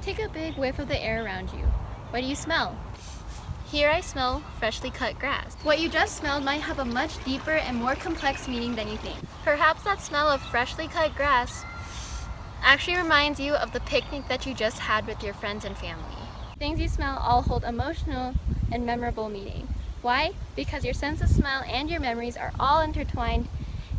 Take a big whiff of the air around you. What do you smell? Here I smell freshly cut grass. What you just smelled might have a much deeper and more complex meaning than you think. Perhaps that smell of freshly cut grass actually reminds you of the picnic that you just had with your friends and family. Things you smell all hold emotional and memorable meaning. Why? Because your sense of smell and your memories are all intertwined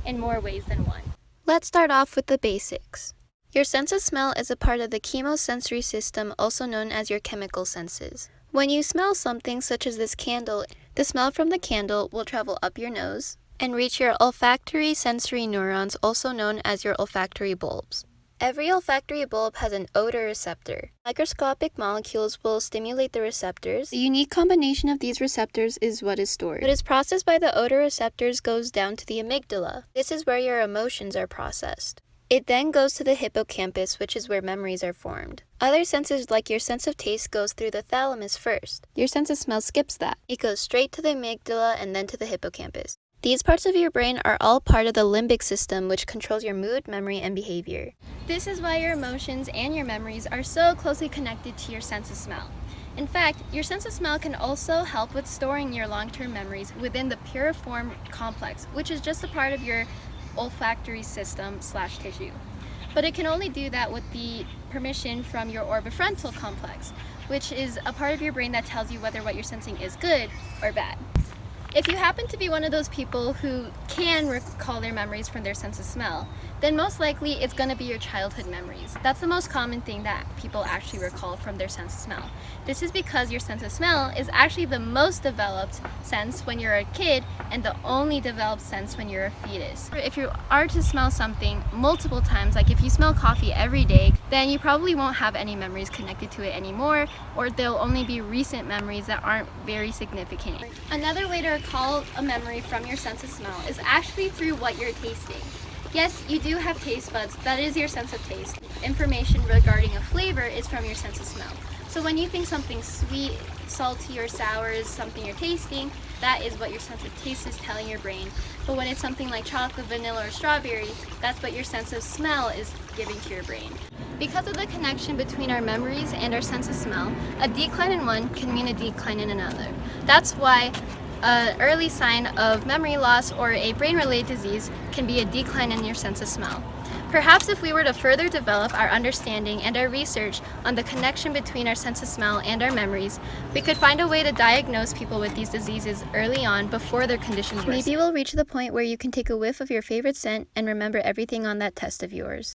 in more ways than one. Let's start off with the basics. Your sense of smell is a part of the chemosensory system, also known as your chemical senses. When you smell something such as this candle, the smell from the candle will travel up your nose and reach your olfactory sensory neurons, also known as your olfactory bulbs. Every olfactory bulb has an odor receptor. Microscopic molecules will stimulate the receptors. The unique combination of these receptors is what is stored. What is processed by the odor receptors goes down to the amygdala. This is where your emotions are processed. It then goes to the hippocampus, which is where memories are formed. Other senses, like your sense of taste, goes through the thalamus first. Your sense of smell skips that. It goes straight to the amygdala and then to the hippocampus. These parts of your brain are all part of the limbic system, which controls your mood, memory, and behavior. This is why your emotions and your memories are so closely connected to your sense of smell. In fact, your sense of smell can also help with storing your long-term memories within the piriform complex, which is just a part of your olfactory system/tissue. But it can only do that with the permission from your orbifrontal complex, which is a part of your brain that tells you whether what you're sensing is good or bad. If you happen to be one of those people who can recall their memories from their sense of smell, then most likely it's going to be your childhood memories. That's the most common thing that people actually recall from their sense of smell. This is because your sense of smell is actually the most developed sense when you're a kid and the only developed sense when you're a fetus. If you are to smell something multiple times, like if you smell coffee every day, then you probably won't have any memories connected to it anymore, or they'll only be recent memories that aren't very significant. Another way to recall a memory from your sense of smell is actually through what you're tasting. Yes, you do have taste buds. That is your sense of taste. Information regarding a flavor is from your sense of smell. So when you think something sweet, salty, or sour is something you're tasting, that is what your sense of taste is telling your brain. But when it's something like chocolate, vanilla, or strawberry, that's what your sense of smell is giving to your brain. Because of the connection between our memories and our sense of smell, a decline in one can mean a decline in another. That's why an early sign of memory loss or a brain-related disease can be a decline in your sense of smell. Perhaps if we were to further develop our understanding and our research on the connection between our sense of smell and our memories, we could find a way to diagnose people with these diseases early on before their conditions worsen. Maybe we'll reach the point where you can take a whiff of your favorite scent and remember everything on that test of yours.